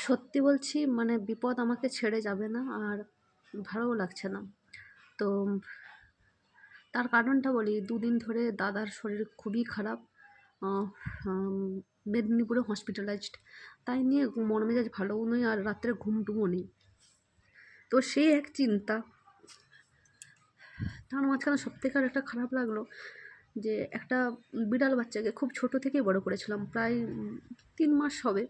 সত্যি বলছি, মানে বিপদ আমাকে ছেড়ে যাবে না, আর ভালোও লাগছে না। তো তার কারণটা বলি, দুদিন ধরে দাদার শরীর খুবই খারাপ। আহ, আম, মেদিনীপুরে হসপিটালাইজড। তাই নিয়ে মন মেজাজ ভালোও নয়, আর রাত্রে ঘুমটুমও নেই। তো সেই এক চিন্তা। তার মাঝখানে সত্যিকার একটা খারাপ লাগলো যে একটা বিড়াল বাচ্চাকে খুব ছোট থেকেই বড় করেছিলাম, প্রায় 3 মাস হবে।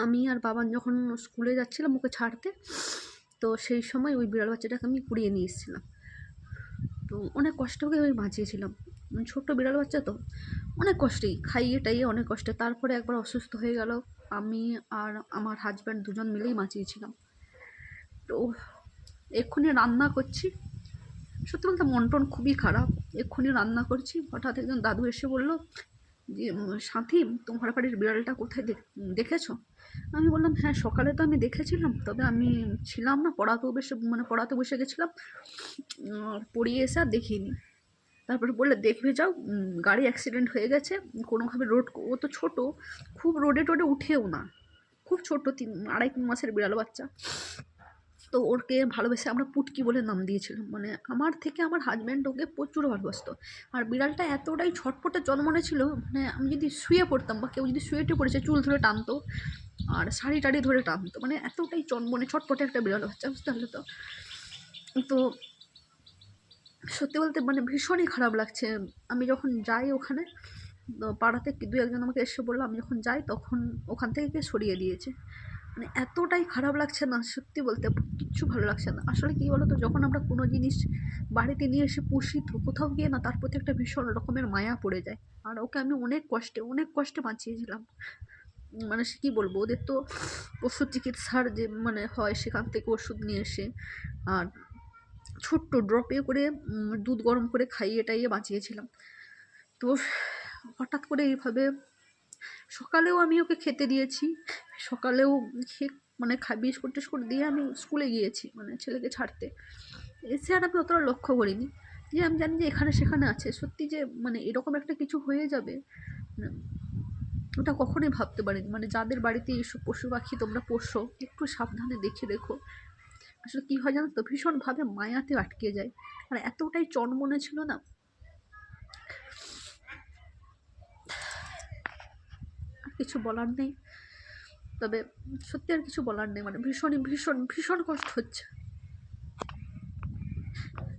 আমি আর বাবান যখন স্কুলে যাচ্ছিলাম ওকে ছাড়তে, তো সেই সময় ওই বিড়াল বাচ্চাটাকে আমি কুড়িয়ে নিয়ে এসেছিলাম। তো অনেক কষ্ট করে আমি বাঁচিয়েছিলাম। ছোট্ট বিড়াল বাচ্চা তো, অনেক কষ্টেই খাইয়ে টাইয়ে অনেক কষ্টে। তারপরে একবার অসুস্থ হয়ে গেল, আমি আর আমার হাজব্যান্ড দুজন মিলেই বাঁচিয়েছিলাম। তো এক্ষুনি রান্না করছি, সত্যি বলতে মন টন খুবই খারাপ। এক্ষুনি রান্না করছি, হঠাৎ একজন দাদু এসে বলল যে সাথী, তোমার বাড়ির বিড়ালটা কোথায় দেখেছো? আমি বললাম হ্যাঁ, সকালে তো আমি দেখেছিলাম, তবে আমি ছিলাম না, পড়াতে বসে গেছিলাম, পড়িয়ে এসে আর দেখিনি। তারপরে বললে দেখবে যাও, গাড়ি অ্যাক্সিডেন্ট হয়ে গেছে কোনোভাবে। ও তো ছোটো, খুব রোডে টোডে উঠেও না, খুব ছোট, 2.5-3 মাসের বিড়াল বাচ্চা। তো ওকে ভালোবেসে আমরা পুটকি বলে নাম দিয়েছিলাম। মানে আমার থেকে আমার হাজব্যান্ড ওকে প্রচুর ভালোবাসতো। আর বিড়ালটা এতটাই ছটপটে জন্মনে ছিল, মানে আমি যদি শুয়ে পড়তাম বা কেউ যদি শুয়ে পড়েছে, চুল ধরে টানতো আর শাড়ি টাড়ি ধরে টানতো। মানে এতটাই জন্মনে ছটপটে একটা বিড়াল বাচ্চা, বুঝতে পারলে তো? তো সত্যি বলতে মানে ভীষণই খারাপ লাগছে। আমি যখন যাই ওখানে, তো পাড়াতে 2-1 জন আমাকে এসে বললো, আমি যখন যাই তখন ওখান থেকে কে সরিয়ে দিয়েছে। মানে এতটাই খারাপ লাগছে না, সত্যি বলতে কিচ্ছু ভালো লাগছে না। আসলে কী বলো তো, যখন আমরা কোনো জিনিস বাড়িতে নিয়ে এসে পুষি, তো কোথাও গিয়ে না তার প্রতি একটা ভীষণ রকমের মায়া পড়ে যায়। আর ওকে আমি অনেক কষ্টে বাঁচিয়েছিলাম। মানে সে কী বলবো, ওদের তো ওষুধ চিকিৎসার যে মানে হয়, সেখান থেকে ওষুধ নিয়ে এসে আর ছোট্ট ড্রপে করে দুধ গরম করে খাইয়ে টাইয়ে বাঁচিয়েছিলাম। তো হঠাৎ করে এইভাবে, সকালেও আমি ওকে খেতে দিয়েছি, সকালেও খেয়ে মানে বিস্কুট টিস্কুট দিয়ে আমি স্কুলে গিয়েছি, মানে ছেলেকে ছাড়তে। এসে আর আমি অতটা লক্ষ্য করিনি, যে আমি জানি যে এখানে সেখানে আছে। সত্যি যে মানে এরকম একটা কিছু হয়ে যাবে, মানে ওটা কখনোই ভাবতে পারিনি। মানে যাদের বাড়িতে এইসব পশু পাখি তোমরা পোষো, একটু সাবধানে দেখে রেখো। আসলে কী হয় জানো তো, ভীষণভাবে মায়াতে আটকে যায়। আর এতটাই চনমনে ছিল না, আর কিছু বলার নেই। তবে সত্যি আর কিছু বলার নেই, মানে ভীষণ কষ্ট হচ্ছে।